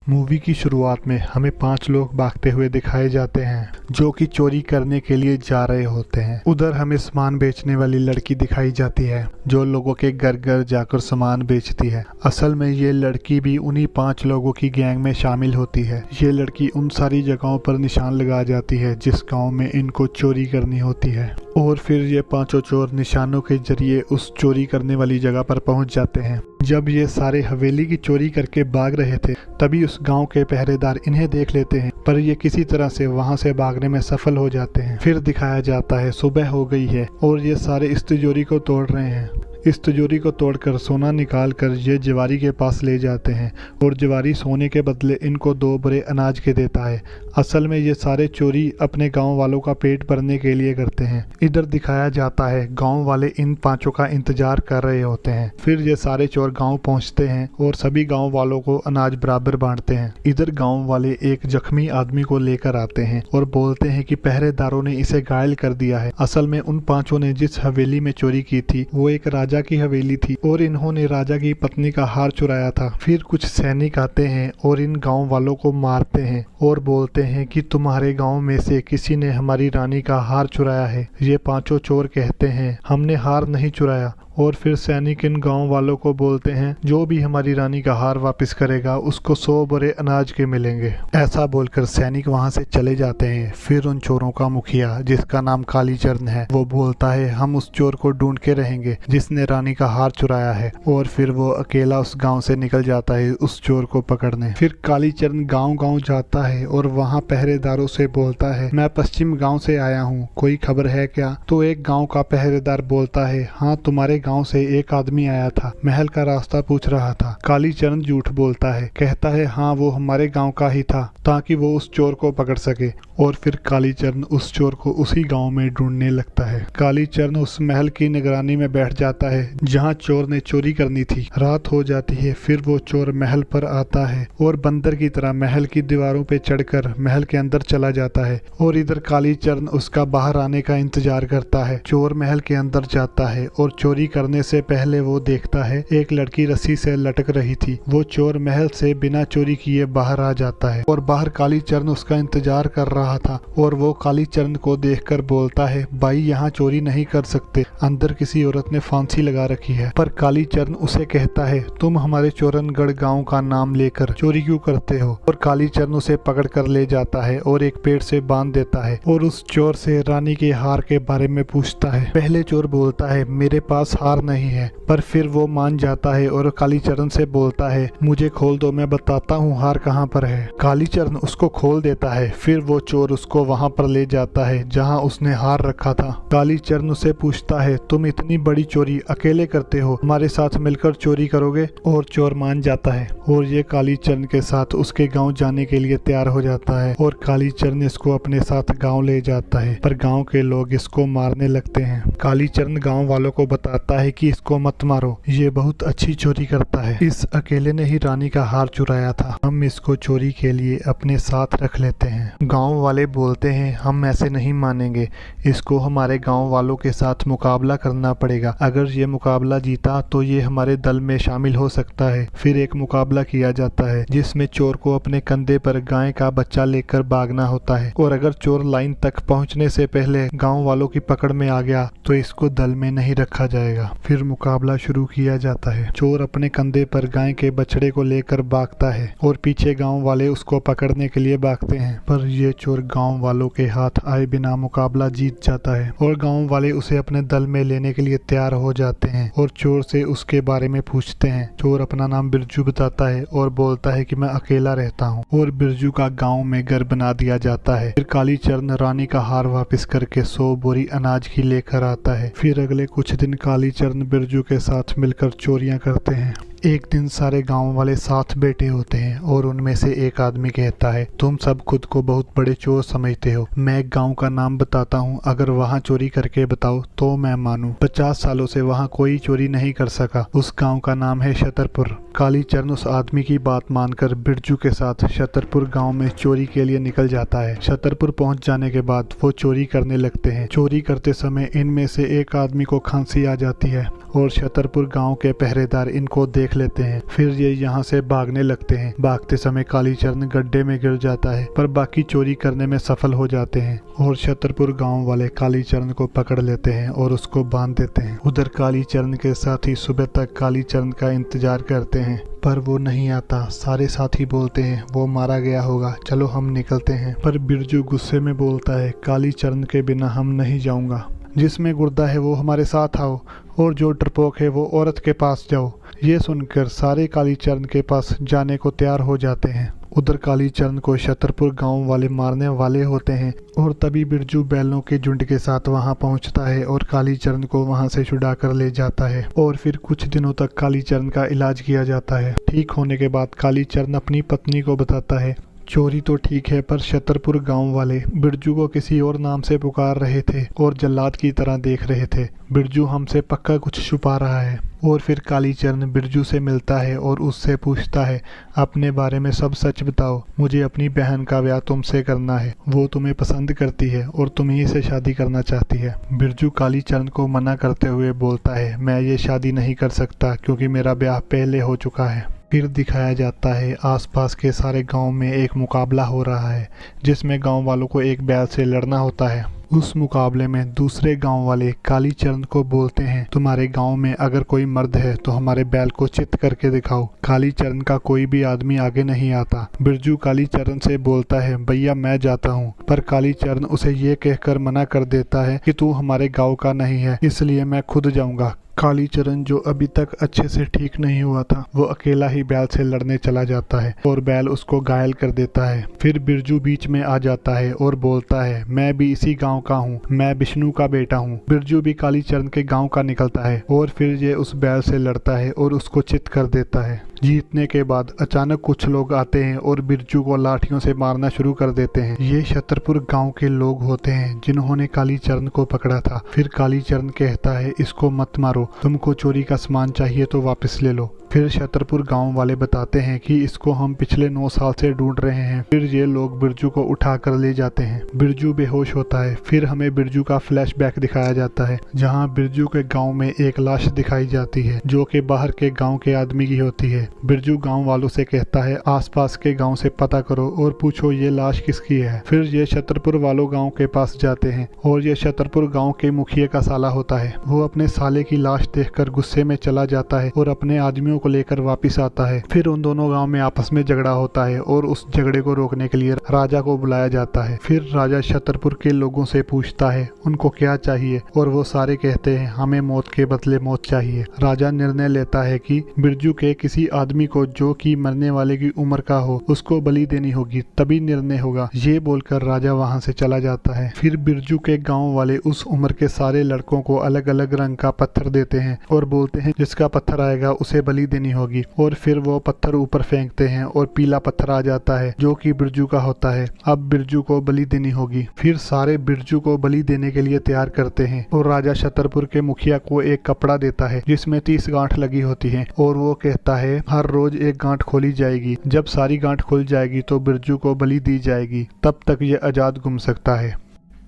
Movie की शुरुआत में हमें 5 लोग भागते हुए दिखाए जाते हैं जो कि चोरी करने के लिए जा रहे होते हैं। उधर हमें सामान बेचने वाली लड़की दिखाई जाती है जो लोगों के घर घर जाकर सामान बेचती है। असल में ये लड़की भी उन्हीं 5 लोगों की गैंग में शामिल होती है। ये लड़की उन सारी जगहों पर निशान लगा जाती है जिस गाँव में इनको चोरी करनी होती है और फिर ये 5 चोर निशानों के जरिए उस चोरी करने वाली जगह पर पहुंच जाते हैं। जब ये सारे हवेली की चोरी करके भाग रहे थे तभी उस गांव के पहरेदार इन्हें देख लेते हैं, पर ये किसी तरह से वहां से भागने में सफल हो जाते हैं। फिर दिखाया जाता है सुबह हो गई है और ये सारे इस तिजोरी को तोड़ रहे हैं। इस तिजोरी को तोड़कर सोना निकाल कर ये जवारी के पास ले जाते हैं और जवारी सोने के बदले इनको 2 बोरे अनाज के देता है। असल में ये सारे चोरी अपने गांव वालों का पेट भरने के लिए करते हैं। इधर दिखाया जाता है गांव वाले इन 5 का इंतजार कर रहे होते हैं। फिर ये सारे चोर गांव पहुंचते हैं और सभी गांव वालों को अनाज बराबर बांटते हैं। इधर गांव वाले एक जख्मी आदमी को लेकर आते हैं और बोलते हैं कि पहरेदारों ने इसे घायल कर दिया है। असल में उन 5 ने जिस हवेली में चोरी की थी वो एक राजा की हवेली थी और इन्होंने राजा की पत्नी का हार चुराया था। फिर कुछ सैनिक आते हैं और इन गांव वालों को मारते हैं और बोलते हैं कि तुम्हारे गांव में से किसी ने हमारी रानी का हार चुराया है। ये 5 चोर कहते हैं हमने हार नहीं चुराया और फिर सैनिक इन गांव वालों को बोलते हैं जो भी हमारी रानी का हार वापस करेगा उसको 100 बोरे अनाज के मिलेंगे। ऐसा बोलकर सैनिक वहां से चले जाते हैं। फिर उन चोरों का मुखिया जिसका नाम कालीचरण है वो बोलता है हम उस चोर को ढूंढ के रहेंगे जिसने रानी का हार चुराया है और फिर वो अकेला उस गाँव से निकल जाता है उस चोर को पकड़ने। फिर कालीचरण गाँव जाता है और वहाँ पहरेदारों से बोलता है मैं पश्चिम गाँव से आया हूँ, कोई खबर है क्या? तो एक गाँव का पहरेदार बोलता है हाँ तुम्हारे गांव से एक आदमी आया था, महल का रास्ता पूछ रहा था। कालीचरण झूठ बोलता है, कहता है हाँ वो हमारे गांव का ही था ताकि वो उस चोर को पकड़ सके और फिर कालीचरण उस चोर को उसी गांव में ढूंढने लगता है। कालीचरण उस महल की निगरानी में बैठ जाता है जहां चोर ने चोरी करनी थी। रात हो जाती है। फिर वो चोर महल पर आता है और बंदर की तरह महल की दीवारों पे चढ़कर महल के अंदर चला जाता है और इधर कालीचरण उसका बाहर आने का इंतजार करता है। चोर महल के अंदर जाता है और चोरी करने से पहले वो देखता है एक लड़की रस्सी से लटक रही थी। वो चोर महल से बिना चोरी किए बाहर आ जाता है और बाहर कालीचरण उसका इंतजार कर रहा था और वो कालीचरण को देखकर बोलता है भाई यहाँ चोरी नहीं कर सकते, अंदर किसी औरत ने फांसी लगा रखी है। पर कालीचरण उसे कहता है तुम हमारे चोरनगढ़ गांव का नाम लेकर चोरी क्यों करते हो? और कालीचरण उसे पकड़ कर ले जाता है और एक पेड़ से बांध देता है और उस चोर से रानी के हार के बारे में पूछता है। पहले चोर बोलता है मेरे पास हार नहीं है, पर फिर वो मान जाता है और कालीचरण से बोलता है मुझे खोल दो, मैं बताता हूँ हार कहाँ पर है। कालीचरण उसको खोल देता है। फिर वो चोर उसको वहाँ पर ले जाता है जहाँ उसने हार रखा था। कालीचरण उसे पूछता है तुम इतनी बड़ी चोरी अकेले करते हो, हमारे साथ मिलकर चोरी करोगे? और चोर मान जाता है और ये कालीचरण के साथ उसके गाँव जाने के लिए तैयार हो जाता है और कालीचरण इसको अपने साथ गाँव ले जाता है, पर गाँव के लोग इसको मारने लगते हैं। कालीचरण गाँव वालों को बताता है कि इसको मत मारो, ये बहुत अच्छी चोरी करता है, इस अकेले ने ही रानी का हार चुराया था, हम इसको चोरी के लिए अपने साथ रख लेते हैं। गांव वाले बोलते हैं हम ऐसे नहीं मानेंगे, इसको हमारे गांव वालों के साथ मुकाबला करना पड़ेगा, अगर ये मुकाबला जीता तो ये हमारे दल में शामिल हो सकता है। फिर एक मुकाबला किया जाता है जिसमें चोर को अपने कंधे पर गाय का बच्चा लेकर भागना होता है और अगर चोर लाइन तक पहुंचने से पहले गांव वालों की पकड़ में आ गया तो इसको दल में नहीं रखा जाएगा। फिर मुकाबला शुरू किया जाता है। चोर अपने कंधे पर गाय के बछड़े को लेकर भागता है और पीछे गांव वाले उसको पकड़ने के लिए भागते हैं, पर ये चोर गांव वालों के हाथ आए बिना मुकाबला जीत जाता है और गांव वाले उसे अपने दल में लेने के लिए तैयार हो जाते हैं और चोर से उसके बारे में पूछते हैं। चोर अपना नाम बिरजू बताता है और बोलता है कि मैं अकेला रहता हूँ और बिरजू का गाँव में घर बना दिया जाता है। फिर कालीचरण रानी का हार वापस करके 100 बोरी अनाज की लेकर आता है। फिर अगले कुछ दिन कालीचरण बिरजू के साथ मिलकर चोरियां करते हैं। एक दिन सारे गांव वाले साथ बैठे होते हैं और उनमें से एक आदमी कहता है तुम सब खुद को बहुत बड़े चोर समझते हो, मैं एक गांव का नाम बताता हूँ, अगर वहाँ चोरी करके बताओ तो मैं मानूं। 50 सालों से वहाँ कोई चोरी नहीं कर सका, उस गांव का नाम है छतरपुर। कालीचरण उस आदमी की बात मानकर बिरजू के साथ छतरपुर गांव में चोरी के लिए निकल जाता है। छतरपुर पहुंच जाने के बाद वो चोरी करने लगते हैं। चोरी करते समय इनमें से एक आदमी को खांसी आ जाती है और छतरपुर गांव के पहरेदार इनको देख देख लेते हैं। फिर ये यहाँ से भागने लगते हैं। भागते समय कालीचरण गड्ढे में गिर जाता है, पर बाकी चोरी करने में सफल हो जाते हैं और छतरपुर गांव वाले कालीचरण को पकड़ लेते हैं और उसको बांध देते हैं। उधर कालीचरण के साथी सुबह तक कालीचरण का इंतजार करते हैं, पर वो नहीं आता। सारे साथी बोलते हैं वो मारा गया होगा, चलो हम निकलते हैं। पर बिरजू गुस्से में बोलता है कालीचरण के बिना हम नहीं जाऊंगा। जिसमें गुर्दा है वो हमारे साथ आओ और जो डरपोक है वो औरत के पास जाओ। ये सुनकर सारे कालीचरण के पास जाने को तैयार हो जाते हैं। उधर कालीचरण को छतरपुर गांव वाले मारने वाले होते हैं और तभी बिरजू बैलों के झुंड के साथ वहां पहुंचता है और कालीचरण को वहां से छुड़ा कर ले जाता है। और फिर कुछ दिनों तक कालीचरण का इलाज किया जाता है। ठीक होने के बाद कालीचरण अपनी पत्नी को बताता है चोरी तो ठीक है, पर छतरपुर गांव वाले बिरजू को किसी और नाम से पुकार रहे थे और जल्लाद की तरह देख रहे थे। बिरजू हमसे पक्का कुछ छुपा रहा है। और फिर कालीचरण बिरजू से मिलता है और उससे पूछता है अपने बारे में सब सच बताओ, मुझे अपनी बहन का ब्याह तुमसे करना है। वो तुम्हें पसंद करती है और तुम्ही से शादी करना चाहती है। बिरजू कालीचरण को मना करते हुए बोलता है मैं ये शादी नहीं कर सकता क्योंकि मेरा ब्याह पहले हो चुका है। फिर दिखाया जाता है आसपास के सारे गांव में एक मुकाबला हो रहा है जिसमें गांव वालों को एक बैल से लड़ना होता है। उस मुकाबले में दूसरे गांव वाले कालीचरण को बोलते हैं तुम्हारे गांव में अगर कोई मर्द है तो हमारे बैल को चित करके दिखाओ। कालीचरण का कोई भी आदमी आगे नहीं आता। बिरजू कालीचरण से बोलता है भैया मैं जाता हूँ, पर कालीचरण उसे ये कहकर मना कर देता है कि तू हमारे गाँव का नहीं है, इसलिए मैं खुद जाऊँगा। कालीचरण जो अभी तक अच्छे से ठीक नहीं हुआ था वो अकेला ही बैल से लड़ने चला जाता है और बैल उसको घायल कर देता है। फिर बिरजू बीच में आ जाता है और बोलता है मैं भी इसी गांव का हूँ, मैं विष्णु का बेटा हूँ। बिरजू भी कालीचरण के गांव का निकलता है और फिर ये उस बैल से लड़ता है और उसको चित कर देता है। जीतने के बाद अचानक कुछ लोग आते हैं और बिरजू को लाठियों से मारना शुरू कर देते हैं। ये छतरपुर गांव के लोग होते हैं जिन्होंने कालीचरण को पकड़ा था। फिर कालीचरण कहता है इसको मत मारो, तुमको चोरी का सामान चाहिए तो वापस ले लो। फिर छतरपुर गांव वाले बताते हैं कि इसको हम पिछले 9 साल से ढूंढ रहे हैं। फिर ये लोग बिरजू को उठा कर ले जाते हैं। बिरजू बेहोश होता है। फिर हमें बिरजू का फ्लैशबैक दिखाया जाता है जहां बिरजू के गांव में एक लाश दिखाई जाती है जो कि बाहर के गांव के आदमी की होती है। बिरजू गांव वालों से कहता है आसपास के गांव से पता करो और पूछो ये लाश किसकी है। फिर ये छतरपुर वालों गांव के पास जाते हैं और ये छतरपुर गांव के मुखिया का साला होता है। वो अपने साले की लाश देखकर गुस्से में चला जाता है और अपने आदमियों को लेकर वापस आता है। फिर उन दोनों गांव में आपस में झगड़ा होता है और उस झगड़े को रोकने के लिए राजा को बुलाया जाता है। फिर राजा छतरपुर के लोगों से पूछता है उनको क्या चाहिए और वो सारे कहते हैं हमें मौत के बदले मौत चाहिए। राजा निर्णय लेता है कि बिरजू के किसी आदमी को जो कि मरने वाले की उम्र का हो उसको बलि देनी होगी, तभी निर्णय होगा। ये बोलकर राजा वहां से चला जाता है। फिर बिरजू के गाँव वाले उस उम्र के सारे लड़कों को अलग अलग रंग का पत्थर देते हैं और बोलते हैं जिसका पत्थर आएगा उसे बलि देनी होगी। और फिर वो पत्थर ऊपर फेंकते हैं और पीला पत्थर आ जाता है जो कि बिरजू का होता है। अब बिरजू को बलि देनी होगी। फिर सारे बिरजू को बलि देने के लिए तैयार करते हैं और राजा छतरपुर के मुखिया को एक कपड़ा देता है जिसमें 30 गांठ लगी होती है और वो कहता है हर रोज एक गांठ खोली जाएगी, जब सारी गांठ खुल जाएगी तो बिरजू को बलि दी जाएगी, तब तक ये आजाद घूम सकता है।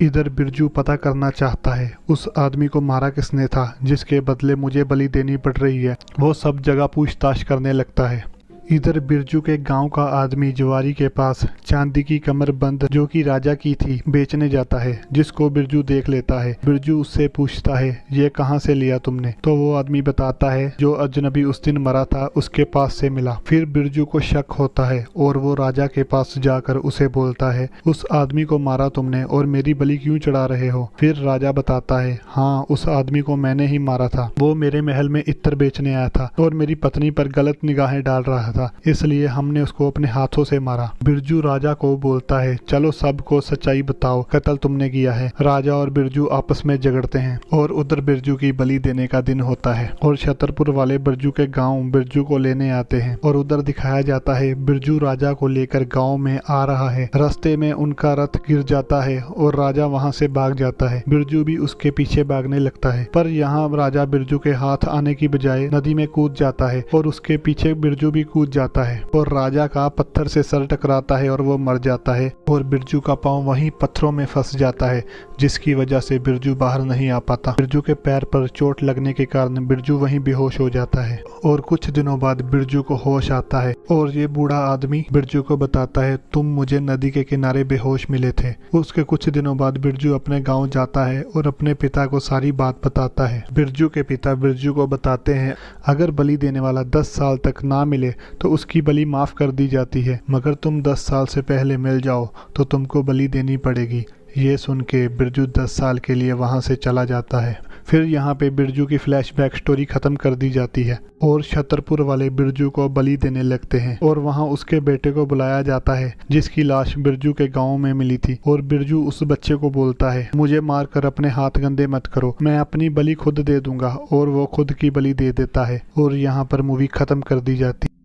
इधर बिरजू पता करना चाहता है उस आदमी को मारा किसने था जिसके बदले मुझे बलि देनी पड़ रही है। वो सब जगह पूछताछ करने लगता है। इधर बिरजू के गांव का आदमी जवारी के पास चांदी की कमरबंद जो कि राजा की थी बेचने जाता है, जिसको बिरजू देख लेता है। बिरजू उससे पूछता है ये कहाँ से लिया तुमने, तो वो आदमी बताता है जो अजनबी उस दिन मरा था उसके पास से मिला। फिर बिरजू को शक होता है और वो राजा के पास जाकर उसे बोलता है उस आदमी को मारा तुमने और मेरी बलि क्यों चढ़ा रहे हो। फिर राजा बताता है हाँ उस आदमी को मैंने ही मारा था, वो मेरे महल में इत्र बेचने आया था और मेरी पत्नी पर गलत निगाहें डाल रहा था, इसलिए हमने उसको अपने हाथों से मारा। बिरजू राजा को बोलता है चलो सबको सच्चाई बताओ, कत्ल तुमने किया है। राजा और बिरजू आपस में झगड़ते हैं और उधर बिरजू की बलि देने का दिन होता है और छतरपुर वाले बिरजू के गांव बिरजू को लेने आते हैं और उधर दिखाया जाता है बिरजू राजा को लेकर गांव में आ रहा है। रास्ते में उनका रथ गिर जाता है और राजा वहां से भाग जाता है। बिरजू भी उसके पीछे भागने लगता है, पर यहाँ राजा बिरजू के हाथ आने की बजाय नदी में कूद जाता है और उसके पीछे बिरजू भी कूद जाता है और राजा का पत्थर से सर टकराता है और वो मर जाता है और बिरजू का पाँव वहीं पत्थरों में फंस जाता है, जिसकी वजह से बिरजू बाहर नहीं आ पाता। बिरजू के पैर पर चोट लगने के कारण बिरजू वहीं बेहोश हो जाता है और कुछ दिनों बाद बिरजू को होश आता है और ये बूढ़ा आदमी बिरजू को बताता है, तुम मुझे नदी के किनारे बेहोश मिले थे। उसके कुछ दिनों बाद बिरजू अपने गाँव जाता है और अपने पिता को सारी बात बताता है। बिरजू के पिता बिरजू को बताते हैं, अगर बलि देने वाला 10 साल तक ना मिले तो उसकी बलि माफ कर दी जाती है, मगर तुम 10 साल से पहले मिल जाओ तो तुमको बलि देनी पड़ेगी। ये सुन के बिरजू 10 साल के लिए वहाँ से चला जाता है। फिर यहाँ पे बिरजू की फ्लैशबैक स्टोरी खत्म कर दी जाती है और छतरपुर वाले बिरजू को बलि देने लगते हैं और वहाँ उसके बेटे को बुलाया जाता है, जिसकी लाश बिरजू के गांव में मिली थी। और बिरजू उस बच्चे को बोलता है, मुझे मारकर अपने हाथ गंदे मत करो, मैं अपनी बलि खुद दे दूंगा। और वो खुद की बलि दे देता है और यहाँ पर मूवी खत्म कर दी जाती है।